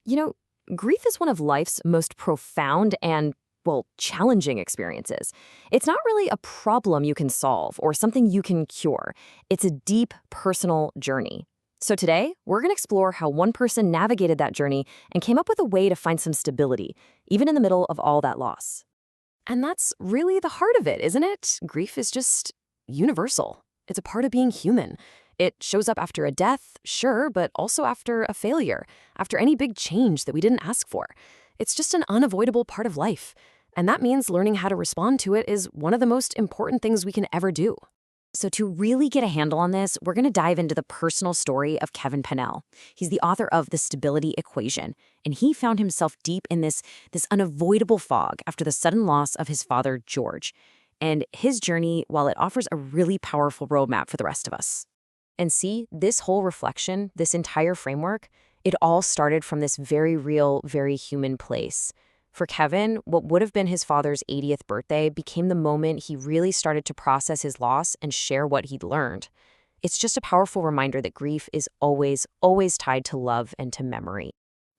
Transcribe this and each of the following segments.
You know, grief is one of life's most profound and, well, challenging experiences. It's not really a problem you can solve or something you can cure. It's a deep personal journey. So today, we're going to explore how one person navigated that journey and came up with a way to find some stability, even in the middle of all that loss. And that's really the heart of it, isn't it? Grief is just universal. It's a part of being human. It shows up after a death, sure, but also after a failure, after any big change that we didn't ask for. It's just an unavoidable part of life. And that means learning how to respond to it is one of the most important things we can ever do. So to really get a handle on this, we're going to dive into the personal story of Kevin Pannell. He's the author of The Stability Equation, and he found himself deep in this unavoidable fog after the sudden loss of his father, George. And his journey, while it offers a really powerful roadmap for the rest of us. And see, this whole reflection, this entire framework, it all started from this very real, very human place. For Kevin, what would have been his father's 80th birthday became the moment he really started to process his loss and share what he'd learned. It's just a powerful reminder that grief is always, always tied to love and to memory.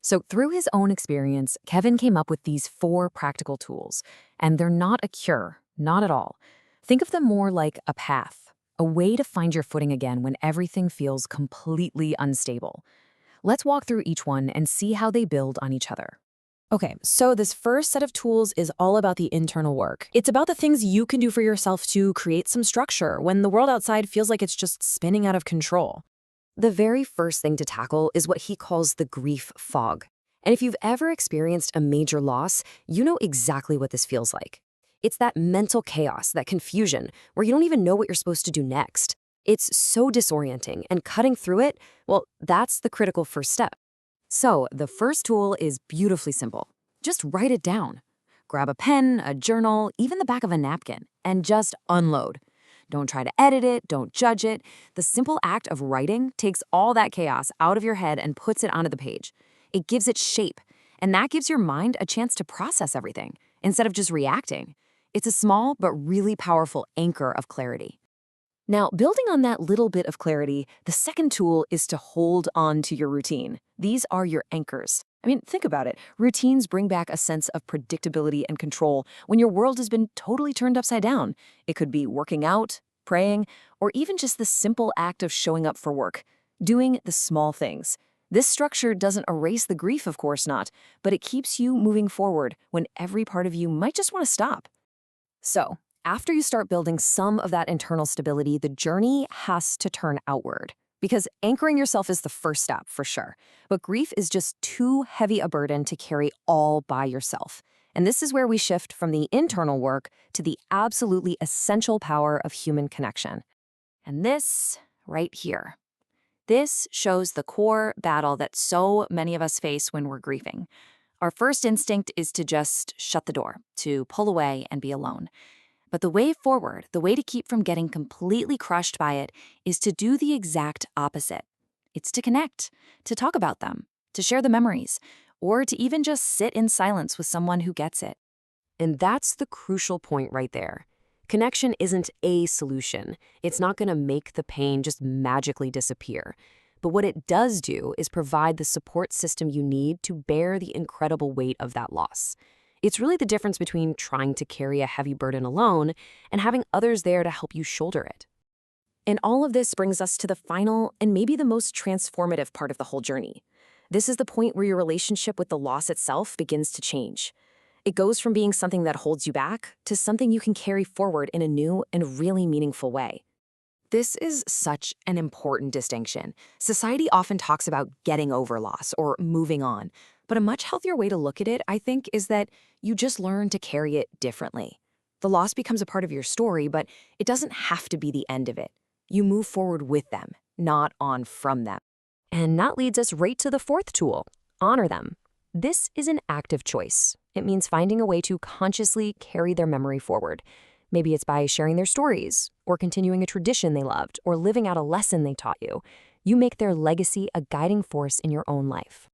So through his own experience, Kevin came up with these 4 practical tools, and they're not a cure, not at all. Think of them more like a path, a way to find your footing again when everything feels completely unstable. Let's walk through each one and see how they build on each other. Okay, so this first set of tools is all about the internal work. It's about the things you can do for yourself to create some structure when the world outside feels like it's just spinning out of control. The very first thing to tackle is what he calls the grief fog. And if you've ever experienced a major loss, you know exactly what this feels like. It's that mental chaos, that confusion, where you don't even know what you're supposed to do next. It's so disorienting, and cutting through it, well, that's the critical first step. So the first tool is beautifully simple. Just write it down. Grab a pen, a journal, even the back of a napkin, and just unload. Don't try to edit it, don't judge it. The simple act of writing takes all that chaos out of your head and puts it onto the page. It gives it shape, and that gives your mind a chance to process everything, instead of just reacting. It's a small but really powerful anchor of clarity. Now, building on that little bit of clarity, the second tool is to hold on to your routine. These are your anchors. I mean, think about it. Routines bring back a sense of predictability and control when your world has been totally turned upside down. It could be working out, praying, or even just the simple act of showing up for work, doing the small things. This structure doesn't erase the grief, of course not, but it keeps you moving forward when every part of you might just want to stop. So, after you start building some of that internal stability, the journey has to turn outward. Because anchoring yourself is the first step, for sure. But grief is just too heavy a burden to carry all by yourself. And this is where we shift from the internal work to the absolutely essential power of human connection. And this, right here. This shows the core battle that so many of us face when we're grieving. Our first instinct is to just shut the door, to pull away and be alone. But the way forward, the way to keep from getting completely crushed by it, is to do the exact opposite. It's to connect, to talk about them, to share the memories, or to even just sit in silence with someone who gets it. And that's the crucial point right there. Connection isn't a solution. It's not going to make the pain just magically disappear. But what it does do is provide the support system you need to bear the incredible weight of that loss. It's really the difference between trying to carry a heavy burden alone and having others there to help you shoulder it. And all of this brings us to the final and maybe the most transformative part of the whole journey. This is the point where your relationship with the loss itself begins to change. It goes from being something that holds you back to something you can carry forward in a new and really meaningful way. This is such an important distinction. Society often talks about getting over loss or moving on, but a much healthier way to look at it, I think, is that you just learn to carry it differently. The loss becomes a part of your story, but it doesn't have to be the end of it. You move forward with them, not on from them. And that leads us right to the fourth tool, honor them. This is an active choice. It means finding a way to consciously carry their memory forward. Maybe it's by sharing their stories, or continuing a tradition they loved, or living out a lesson they taught you. You make their legacy a guiding force in your own life.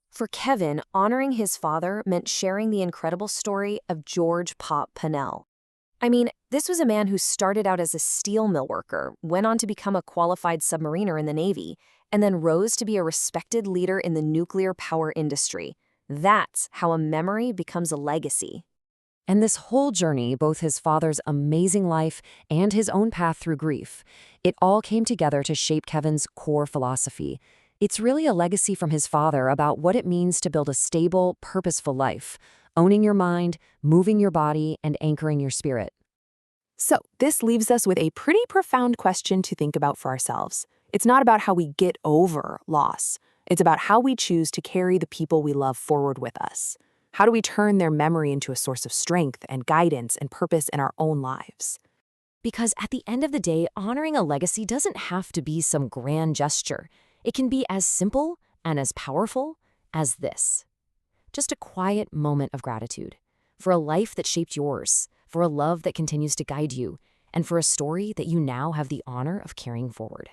For Kevin, honoring his father meant sharing the incredible story of George Pop Pannell. I mean, this was a man who started out as a steel mill worker, went on to become a qualified submariner in the Navy, and then rose to be a respected leader in the nuclear power industry. That's how a memory becomes a legacy. And this whole journey, both his father's amazing life and his own path through grief, it all came together to shape Kevin's core philosophy. It's really a legacy from his father about what it means to build a stable, purposeful life, owning your mind, moving your body, and anchoring your spirit. So, this leaves us with a pretty profound question to think about for ourselves. It's not about how we get over loss. It's about how we choose to carry the people we love forward with us. How do we turn their memory into a source of strength and guidance and purpose in our own lives? Because at the end of the day, honoring a legacy doesn't have to be some grand gesture. It can be as simple and as powerful as this. Just a quiet moment of gratitude for a life that shaped yours, for a love that continues to guide you, and for a story that you now have the honor of carrying forward.